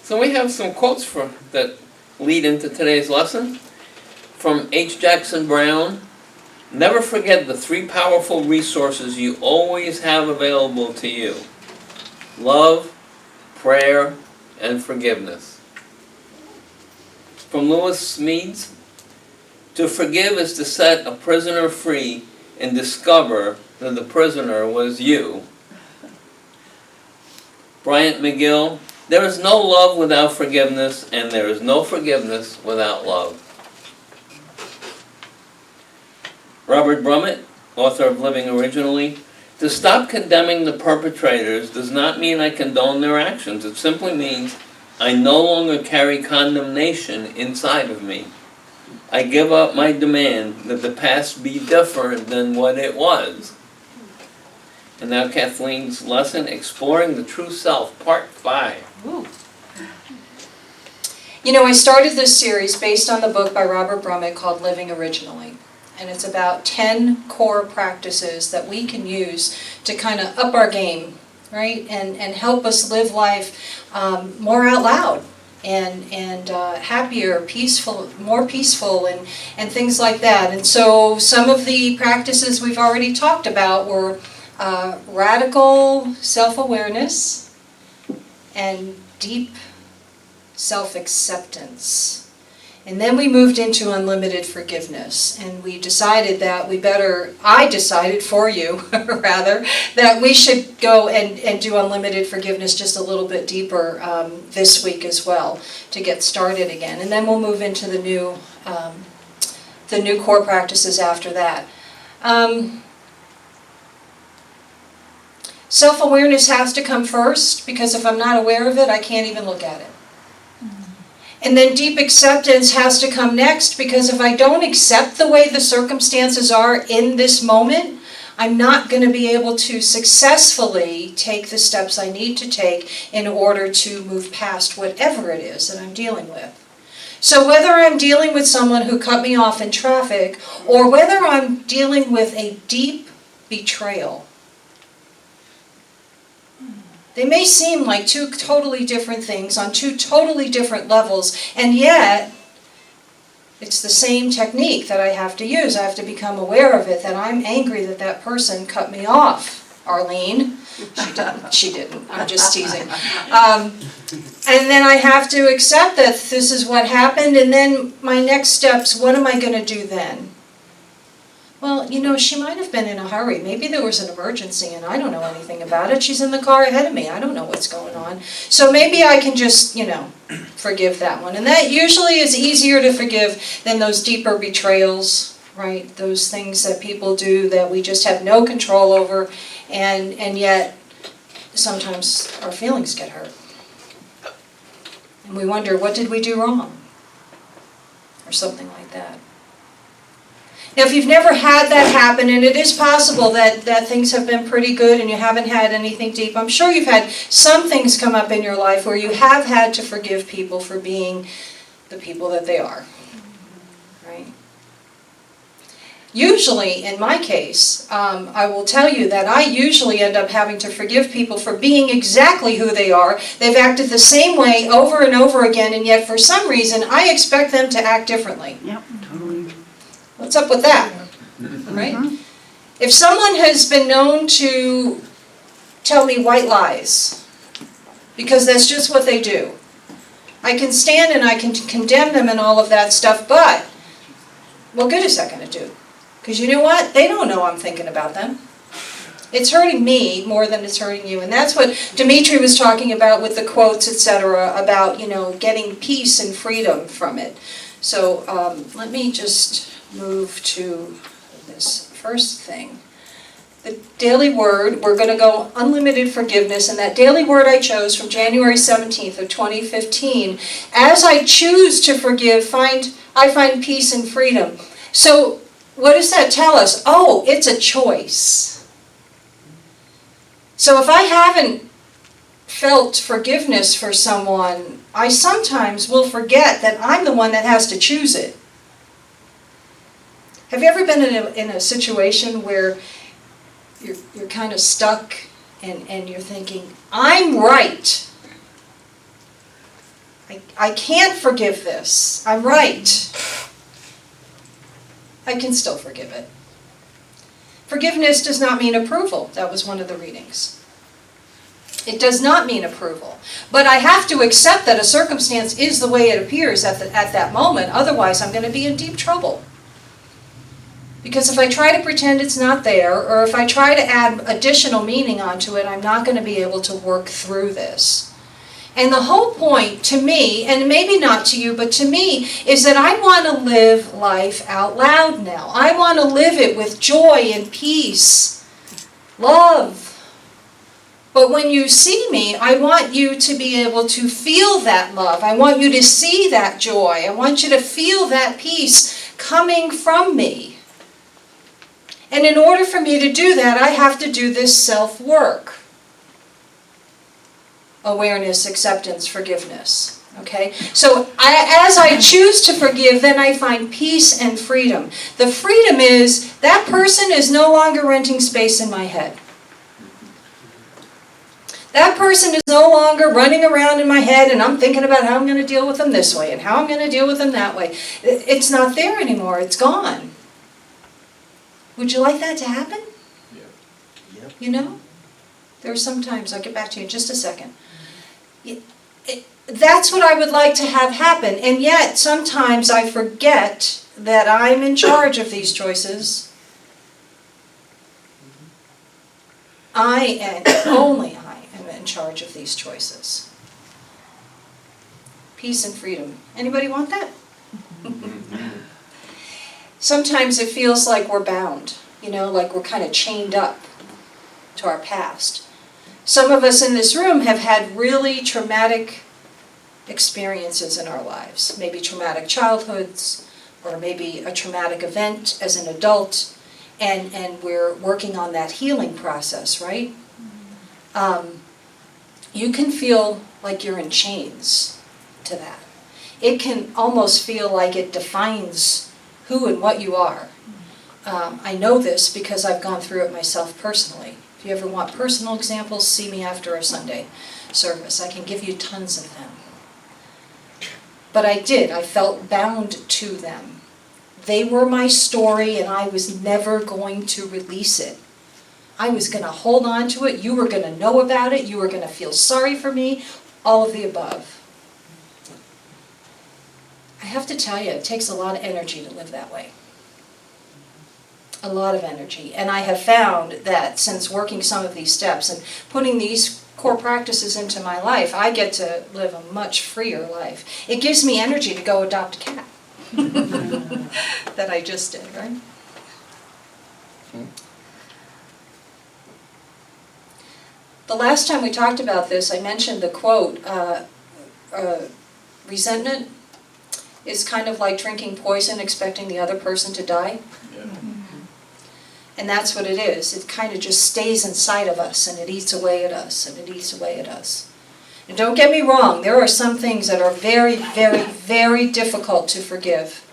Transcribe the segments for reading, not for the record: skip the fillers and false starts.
So we have some quotes that lead into today's lesson. From H. Jackson Brown, never forget the 3 powerful resources you always have available to you: love, prayer, and forgiveness. From Lewis Smedes, to forgive is to set a prisoner free and discover that the prisoner was you. Bryant McGill, there is no love without forgiveness, and there is no forgiveness without love. Robert Brummett, author of Living Originally, to stop condemning the perpetrators does not mean I condone their actions. It simply means I no longer carry condemnation inside of me. I give up my demand that the past be different than what it was. And now Kathleen's lesson, Exploring the True Self, Part 5. Ooh. You know, I started this series based on the book by Robert Brummett called Living Originally. And it's about 10 core practices that we can use to kind of up our game, right? And help us live life more out loud and happier, peaceful, more peaceful, and things like that. And so some of the practices we've already talked about were radical self-awareness and deep self-acceptance. And then we moved into unlimited forgiveness, and we decided that I decided for you, rather, that we should go and do unlimited forgiveness just a little bit deeper this week as well to get started again. And then we'll move into the new core practices after that. Self-awareness has to come first, because if I'm not aware of it, I can't even look at it. And then deep acceptance has to come next, because if I don't accept the way the circumstances are in this moment, I'm not going to be able to successfully take the steps I need to take in order to move past whatever it is that I'm dealing with. So whether I'm dealing with someone who cut me off in traffic, or whether I'm dealing with a deep betrayal, they may seem like 2 totally different things on 2 totally different levels, and yet it's the same technique that I have to use. I have to become aware of it, that I'm angry that that person cut me off. Arlene, she didn't, I'm just teasing. And then I have to accept that this is what happened, and then my next steps, what am I going to do then? Well, you know, she might have been in a hurry. Maybe there was an emergency and I don't know anything about it. She's in the car ahead of me. I don't know what's going on. So maybe I can just, forgive that one. And that usually is easier to forgive than those deeper betrayals, right? Those things that people do that we just have no control over, and yet sometimes our feelings get hurt. And we wonder, what did we do wrong? Or something like that. Now, if you've never had that happen, and it is possible that things have been pretty good and you haven't had anything deep, I'm sure you've had some things come up in your life where you have had to forgive people for being the people that they are, right? Usually, in my case, I will tell you that I usually end up having to forgive people for being exactly who they are. They've acted the same way over and over again, and yet for some reason, I expect them to act differently. Yep, totally. What's up with that, right? If someone has been known to tell me white lies, because that's just what they do, I can stand and I can condemn them and all of that stuff, but what good is that going to do? Because you know what? They don't know I'm thinking about them. It's hurting me more than it's hurting you. And that's what Dimitri was talking about with the quotes, etc., about, getting peace and freedom from it. So let me just move to this first thing. The daily word, we're going to go unlimited forgiveness, and that daily word I chose from January 17th of 2015, as I choose to forgive, I find peace and freedom. So what does that tell us? Oh, it's a choice. So if I haven't felt forgiveness for someone, I sometimes will forget that I'm the one that has to choose it. Have you ever been in a situation where you're kind of stuck and you're thinking, I'm right, I can't forgive this. I'm right. I can still forgive it. Forgiveness does not mean approval. That was one of the readings. It does not mean approval. But I have to accept that a circumstance is the way it appears at that moment. Otherwise, I'm going to be in deep trouble. Because if I try to pretend it's not there, or if I try to add additional meaning onto it, I'm not going to be able to work through this. And the whole point to me, and maybe not to you, but to me, is that I want to live life out loud now. I want to live it with joy and peace, love. But when you see me, I want you to be able to feel that love. I want you to see that joy. I want you to feel that peace coming from me. And in order for me to do that, I have to do this self-work. Awareness, acceptance, forgiveness. Okay? So as I choose to forgive, then I find peace and freedom. The freedom is that person is no longer renting space in my head. That person is no longer running around in my head and I'm thinking about how I'm going to deal with them this way and how I'm going to deal with them that way. It's not there anymore. It's gone. Would you like that to happen? Yeah. Yep. You know? There are some times, I'll get back to you in just a second. That's what I would like to have happen. And yet, sometimes I forget that I'm in charge of these choices. I and only I am in charge of these choices. Peace and freedom. Anybody want that? Sometimes it feels like we're bound, like we're kind of chained up to our past. Some of us in this room have had really traumatic experiences in our lives. Maybe traumatic childhoods, or maybe a traumatic event as an adult, and we're working on that healing process, right? You can feel like you're in chains to that. It can almost feel like it defines who and what you are. I know this because I've gone through it myself personally. If you ever want personal examples, see me after our Sunday service. I can give you tons of them. But I did. I felt bound to them. They were my story and I was never going to release it. I was going to hold on to it. You were going to know about it. You were going to feel sorry for me. All of the above. I have to tell you, it takes a lot of energy to live that way. A lot of energy. And I have found that since working some of these steps and putting these core practices into my life, I get to live a much freer life. It gives me energy to go adopt a cat. That I just did, right? The last time we talked about this, I mentioned the quote, resentment is kind of like drinking poison expecting the other person to die. Yeah. And that's what it is. It kind of just stays inside of us and it eats away at us and it eats away at us. And don't get me wrong, there are some things that are very, very, very difficult to forgive.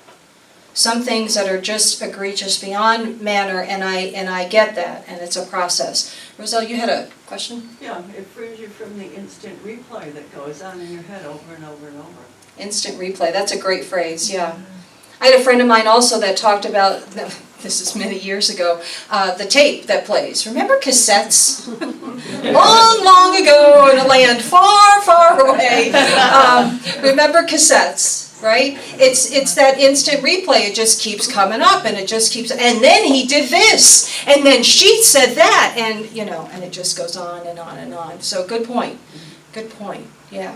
Some things that are just egregious beyond manner, and I get that, and it's a process. Roselle, you had a question? Yeah, it frees you from the instant replay that goes on in your head over and over and over. Instant replay, that's a great phrase, yeah. I had a friend of mine also that talked about, this is many years ago, the tape that plays. Remember cassettes? Long, long ago in a land far, far away. Remember cassettes, right? It's that instant replay. It just keeps coming up and it just keeps, and then he did this, and then she said that, and and it just goes on and on and on. So good point. Good point, yeah.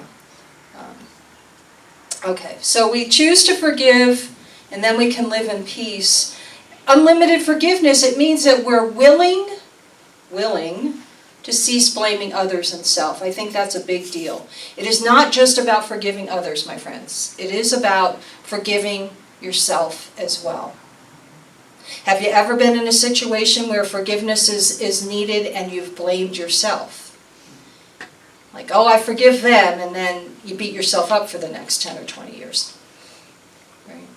Okay, so we choose to forgive, and then we can live in peace. Unlimited forgiveness, it means that we're willing to cease blaming others and self. I think that's a big deal. It is not just about forgiving others, my friends. It is about forgiving yourself as well. Have you ever been in a situation where forgiveness is needed and you've blamed yourself? Like, oh, I forgive them, and then you beat yourself up for the next 10 or 20 years. Right?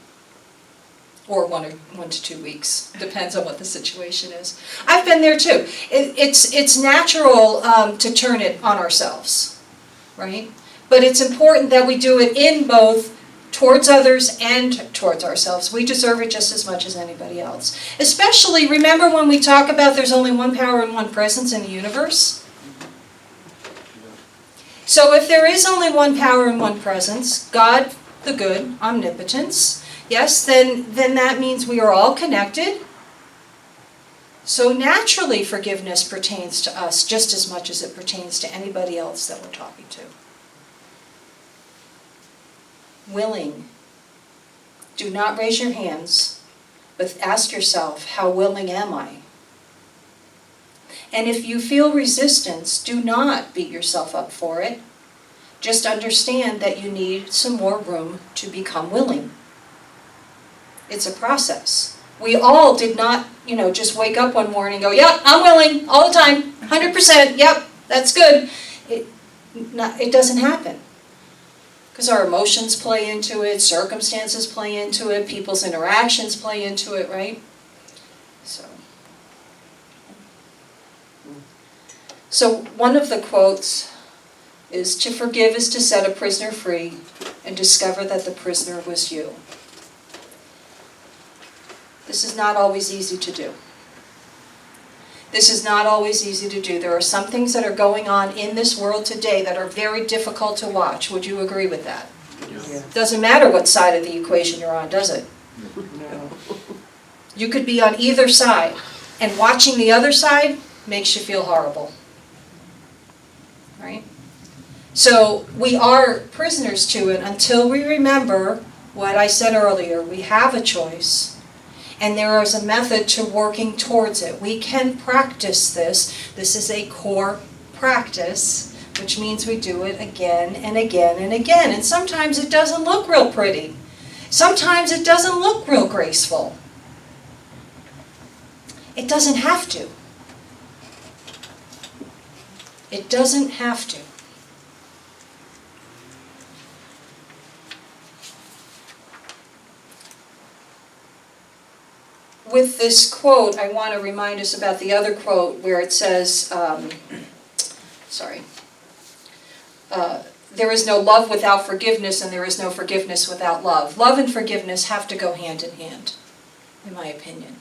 Or 1 to 2 weeks. Depends on what the situation is. I've been there too. It's natural to turn it on ourselves. Right? but it's important that we do it in both towards others and towards ourselves. We deserve it just as much as anybody else. Especially, remember when we talk about there's only one power and one presence in the universe? So if there is only one power and one presence, God, the good, omnipotence, yes, then that means we are all connected. So naturally, forgiveness pertains to us just as much as it pertains to anybody else that we're talking to. Willing. Do not raise your hands, but ask yourself, how willing am I? And if you feel resistance, do not beat yourself up for it. Just understand that you need some more room to become willing. It's a process. We all did not, just wake up one morning and go, yep, I'm willing all the time, 100%, yep, that's good. It doesn't happen. Because our emotions play into it, circumstances play into it, people's interactions play into it, right? So one of the quotes is, to forgive is to set a prisoner free and discover that the prisoner was you. This is not always easy to do. This is not always easy to do. There are some things that are going on in this world today that are very difficult to watch. Would you agree with that? Yeah. Doesn't matter what side of the equation you're on, does it? No. You could be on either side, and watching the other side makes you feel horrible. Right? So we are prisoners to it until we remember what I said earlier. We have a choice. And there is a method to working towards it. We can practice this. This is a core practice, which means we do it again and again and again. And sometimes it doesn't look real pretty. Sometimes it doesn't look real graceful. It doesn't have to. It doesn't have to. With this quote, I want to remind us about the other quote where it says, there is no love without forgiveness, and there is no forgiveness without love. Love and forgiveness have to go hand in hand, in my opinion.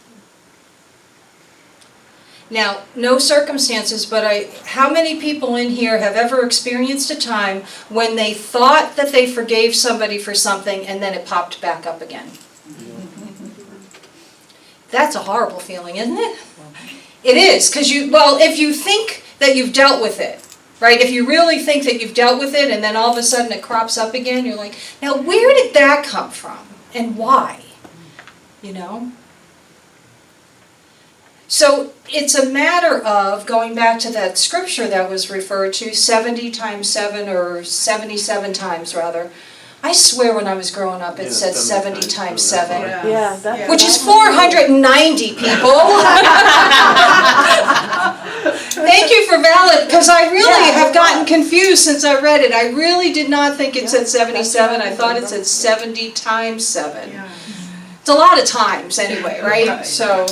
Now, no circumstances, but how many people in here have ever experienced a time when they thought that they forgave somebody for something and then it popped back up again? That's a horrible feeling, isn't it? It is, because if you think that you've dealt with it, right? If you really think that you've dealt with it and then all of a sudden it crops up again, you're like, now where did that come from and why? So it's a matter of going back to that scripture that was referred to, 70 times 7 or 77 times rather. I swear when I was growing up it said 70 times 7. Yeah, that's Which is 490 people. Thank you for valid, because I really have gotten confused since I read it. I really did not think it said 77. I thought it said 70 times 7. It's a lot of times anyway, right? So,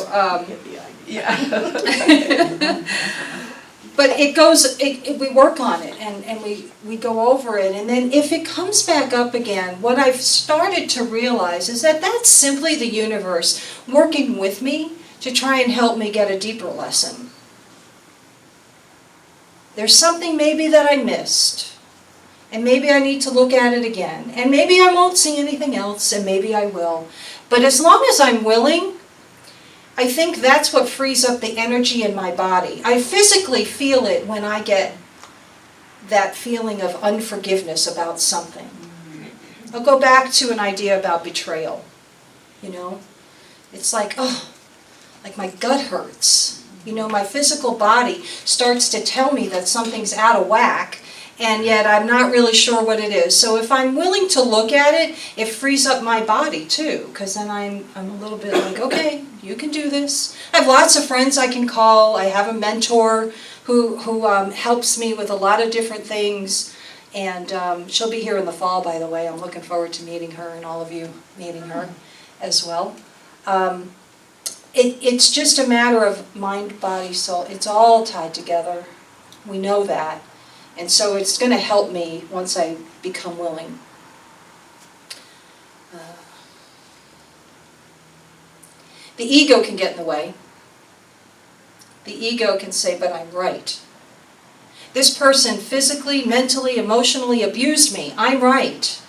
but it goes, we work on it and we go over it. And then if it comes back up again, what I've started to realize is that that's simply the universe working with me to try and help me get a deeper lesson. There's something maybe that I missed. And maybe I need to look at it again. And maybe I won't see anything else, and maybe I will. But as long as I'm willing, I think that's what frees up the energy in my body. I physically feel it when I get that feeling of unforgiveness about something. I'll go back to an idea about betrayal. It's like, like my gut hurts. My physical body starts to tell me that something's out of whack, and yet I'm not really sure what it is. So if I'm willing to look at it, it frees up my body too, because then I'm a little bit like, okay, you can do this. I have lots of friends I can call. I have a mentor who helps me with a lot of different things, and she'll be here in the fall, by the way. I'm looking forward to meeting her and all of you meeting her as well. It's just a matter of mind, body, soul. It's all tied together. We know that. And so it's going to help me once I become willing. The ego can get in the way. The ego can say, but I'm right. This person physically, mentally, emotionally abused me. I'm right.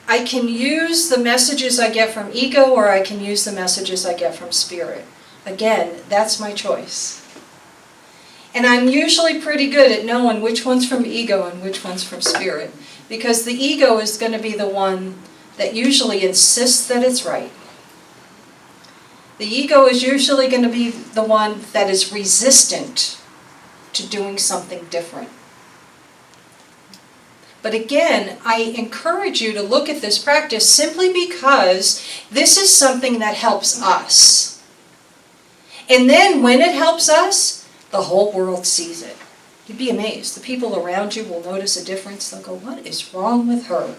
I can use the messages I get from ego, or I can use the messages I get from spirit. Again, that's my choice. And I'm usually pretty good at knowing which one's from ego and which one's from spirit, because the ego is going to be the one that usually insists that it's right. The ego is usually going to be the one that is resistant to doing something different. But again, I encourage you to look at this practice simply because this is something that helps us. And then when it helps us, the whole world sees it. You'd be amazed. The people around you will notice a difference. They'll go, what is wrong with her?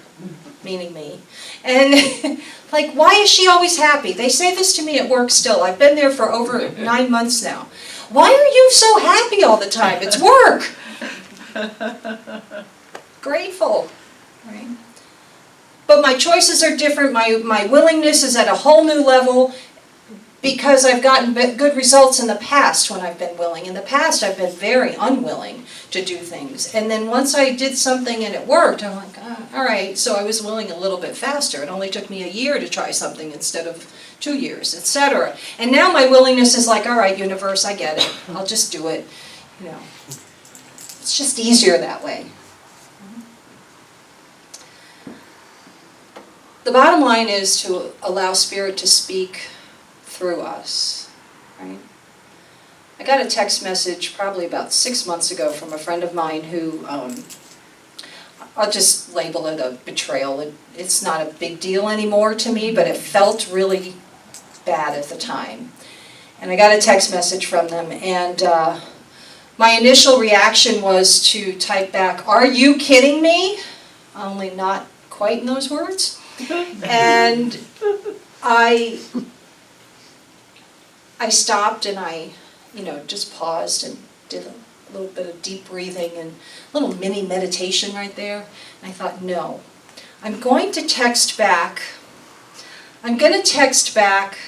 Meaning me. And like, why is she always happy? They say this to me at work still. I've been there for over 9 months now. Why are you so happy all the time? It's work. Grateful, right? But my choices are different. My willingness is at a whole new level because I've gotten good results in the past when I've been willing. In the past, I've been very unwilling to do things. And then once I did something and it worked, I'm like, all right, so I was willing a little bit faster. It only took me a year to try something instead of 2 years, etc. And now my willingness is like, all right, universe, I get it. I'll just do it. You know, it's just easier that way. The bottom line is to allow Spirit to speak through us, right? I got a text message probably about 6 months ago from a friend of mine who, I'll just label it a betrayal. It's not a big deal anymore to me, but it felt really bad at the time. And I got a text message from them, and my initial reaction was to type back, "Are you kidding me?" Only not quite in those words. And I stopped and I, just paused and did a little bit of deep breathing and a little mini meditation right there. And I thought, no, I'm going to text back. I'm going to text back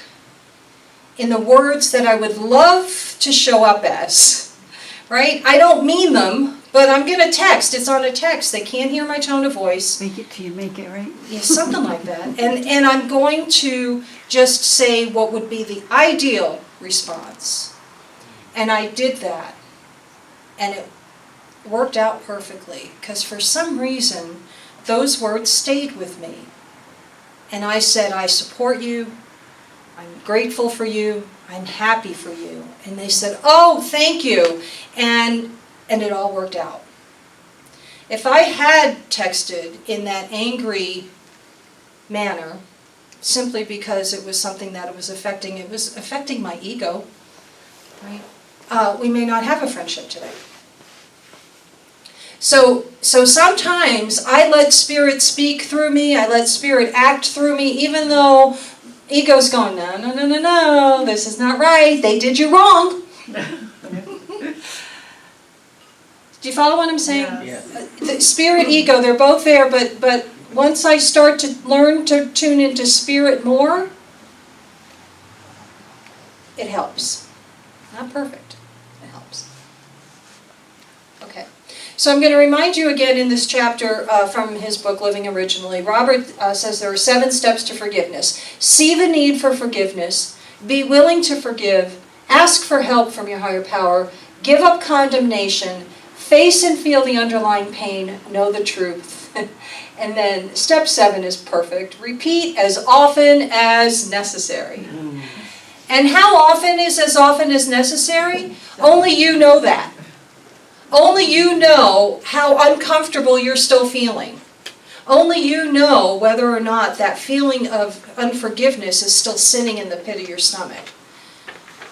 in the words that I would love to show up as, right? I don't mean them, but I'm going to text. It's on a text. They can't hear my tone of voice. Make it till you make it, right? Yeah, something like that. And I'm going to just say what would be the ideal response. And I did that. And it worked out perfectly. Because for some reason, those words stayed with me. And I said, I support you. I'm grateful for you. I'm happy for you. And they said, oh, thank you. And it all worked out. If I had texted in that angry manner, simply because it was something that it was affecting my ego, right? We may not have a friendship today. So sometimes I let Spirit speak through me, I let Spirit act through me, even though ego's going, no, no, no, no, no, this is not right, they did you wrong. Do you follow what I'm saying? Yeah. The spirit, ego, they're both there, but once I start to learn to tune into Spirit more, it helps. Not perfect, it helps. Okay, so I'm going to remind you again in this chapter from his book, Living Originally. Robert says there are 7 steps to forgiveness. See the need for forgiveness, be willing to forgive, ask for help from your higher power, give up condemnation, face and feel the underlying pain, know the truth. And then step 7 is perfect. Repeat as often as necessary. And how often is as often as necessary? Only you know that. Only you know how uncomfortable you're still feeling. Only you know whether or not that feeling of unforgiveness is still sitting in the pit of your stomach.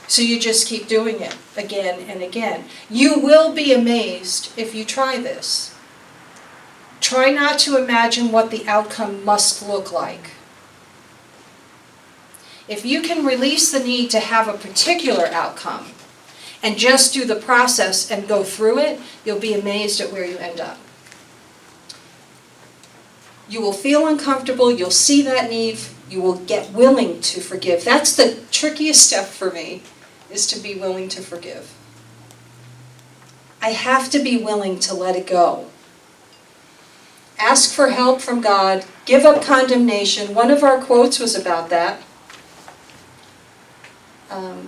So you just keep doing it again and again. You will be amazed if you try this. Try not to imagine what the outcome must look like. If you can release the need to have a particular outcome and just do the process and go through it, you'll be amazed at where you end up. You will feel uncomfortable, you'll see that need, you will get willing to forgive. That's the trickiest step for me, is to be willing to forgive. I have to be willing to let it go. Ask for help from God, give up condemnation. One of our quotes was about that,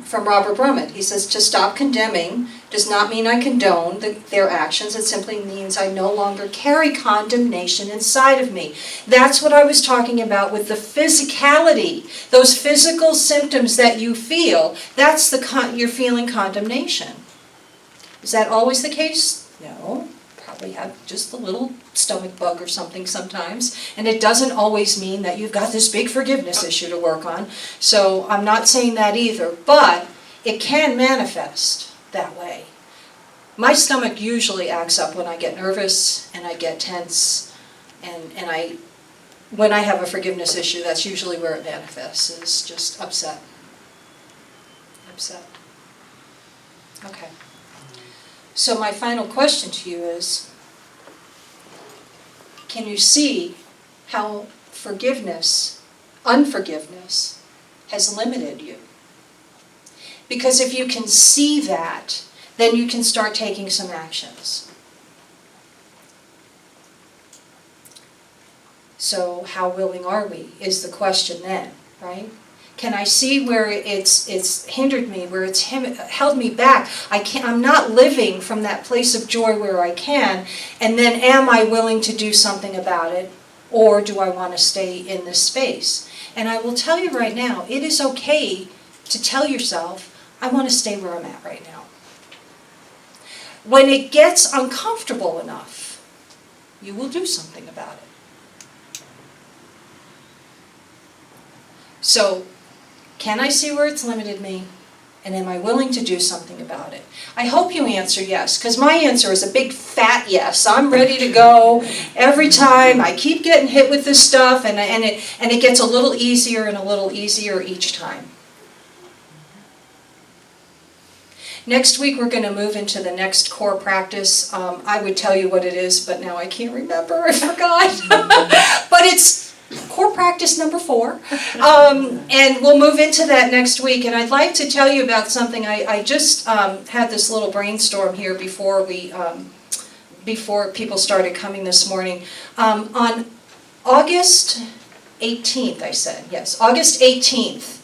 from Robert Brummett. He says, to stop condemning does not mean I condone their actions. It simply means I no longer carry condemnation inside of me. That's what I was talking about with the physicality. Those physical symptoms that you feel, that's you're feeling condemnation. Is that always the case? No. Probably have just a little stomach bug or something sometimes, and it doesn't always mean that you've got this big forgiveness issue to work on. So I'm not saying that either, but it can manifest that way. My stomach usually acts up when I get nervous and I get tense, and when I have a forgiveness issue, that's usually where it manifests, is just upset. Upset. Okay. So my final question to you is, can you see how unforgiveness has limited you? Because if you can see that, then you can start taking some actions. So how willing are we, is the question then, right? Can I see where it's hindered me, where it's held me back? I'm not living from that place of joy where I can, and then am I willing to do something about it, or do I want to stay in this space? And I will tell you right now, it is okay to tell yourself, I want to stay where I'm at right now. When it gets uncomfortable enough, you will do something about it. So, can I see where it's limited me? And am I willing to do something about it? I hope you answer yes, because my answer is a big fat yes. I'm ready to go every time. I keep getting hit with this stuff, and it gets a little easier and a little easier each time. Next week we're going to move into the next core practice. I would tell you what it is, but now I can't remember. I forgot. But it's core practice number 4, and we'll move into that next week. And I'd like to tell you about something. I just had this little brainstorm here before people started coming this morning. On August 18th, I said, yes, August 18th,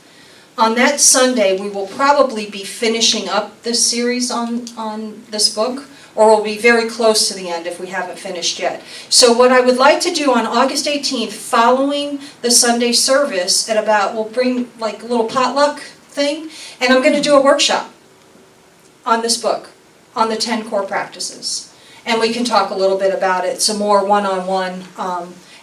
on that Sunday, we will probably be finishing up this series on this book, or we'll be very close to the end if we haven't finished yet. So what I would like to do on August 18th, following the Sunday service, we'll bring like a little potluck thing, and I'm going to do a workshop on this book, on the 10 core practices. And we can talk a little bit about it, some more one-on-one,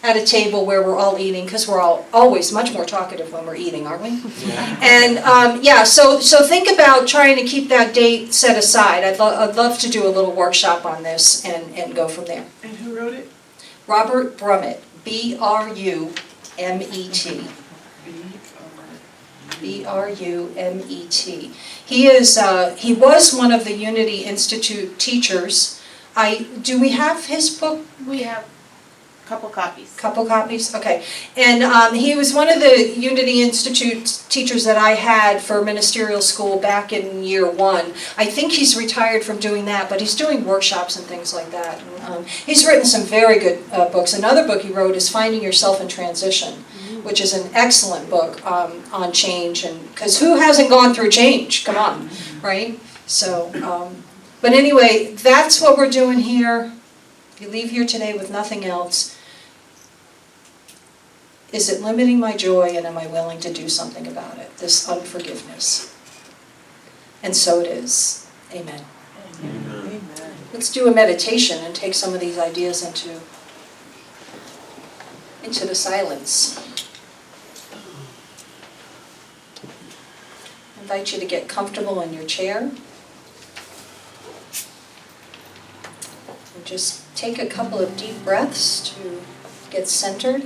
at a table where we're all eating, because we're all always much more talkative when we're eating, aren't we? Yeah. And so think about trying to keep that date set aside. I'd love to do a little workshop on this and go from there. And who wrote it? Robert Brummett, Brumet. Brumet. He was one of the Unity Institute teachers. Do we have his book? We have couple copies. Couple copies? Okay. And he was one of the Unity Institute teachers that I had for ministerial school back in year 1. I think he's retired from doing that, but he's doing workshops and things like that. And, he's written some very good books. Another book he wrote is Finding Yourself in Transition, which is an excellent book on change. And because who hasn't gone through change? Come on, right? So, but anyway, that's what we're doing here. If you leave here today with nothing else, is it limiting my joy, and am I willing to do something about it? This unforgiveness. And so it is. Amen. Amen. Let's do a meditation and take some of these ideas into the silence. I invite you to get comfortable in your chair. And just take a couple of deep breaths to get centered.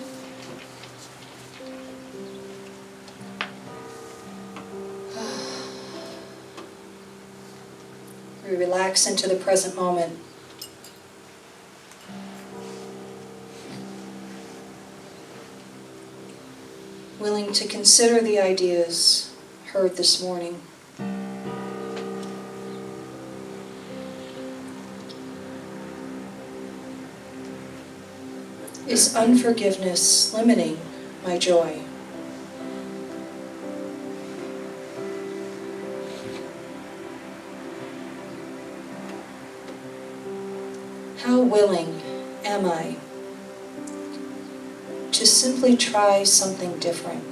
relax into the present moment. Willing to consider the ideas heard this morning. Is unforgiveness limiting my joy? How willing am I to simply try something different?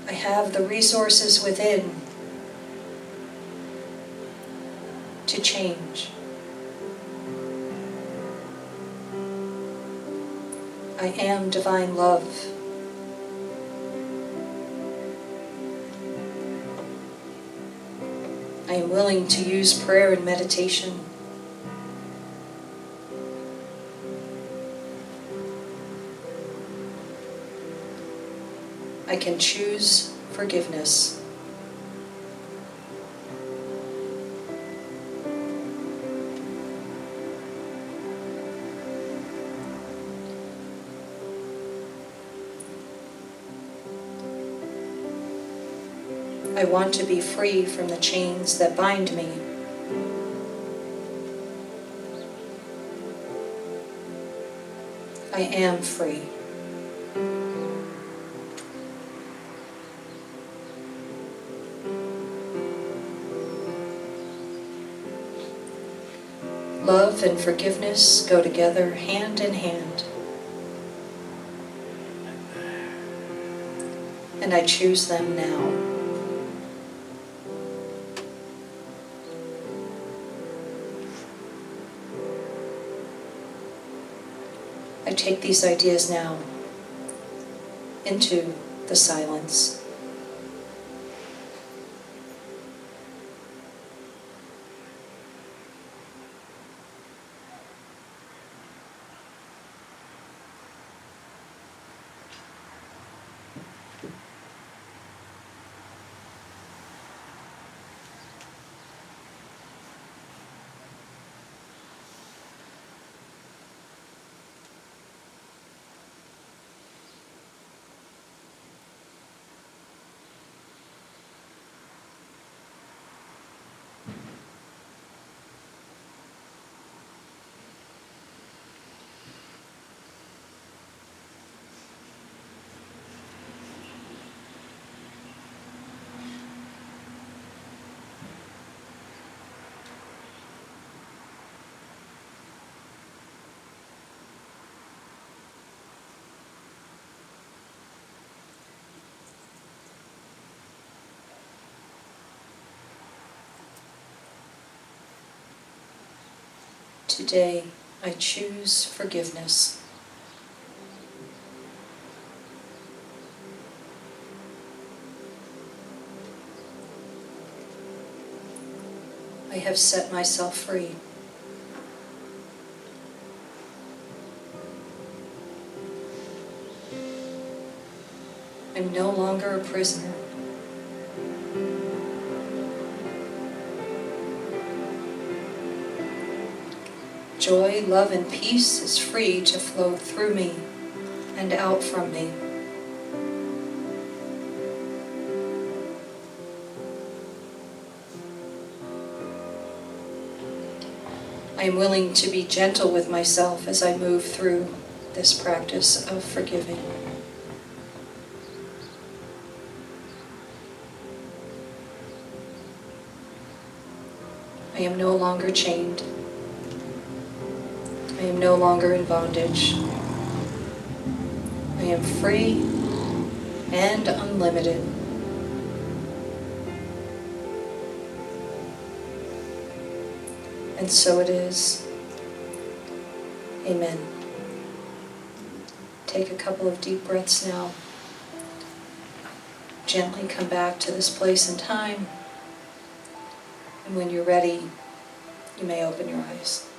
I have the resources within to change. I am divine love. I am willing to use prayer and meditation. I can choose forgiveness. I want to be free from the chains that bind me. I am free. Love and forgiveness go together hand in hand. And I choose them now. I take these ideas now into the silence. Today, I choose forgiveness. I have set myself free. I'm no longer a prisoner. Joy, love, and peace is free to flow through me and out from me. I am willing to be gentle with myself as I move through this practice of forgiving. I am no longer chained. I am no longer in bondage. I am free and unlimited. And so it is. Amen. Take a couple of deep breaths now. Gently come back to this place and time. And when you're ready, you may open your eyes.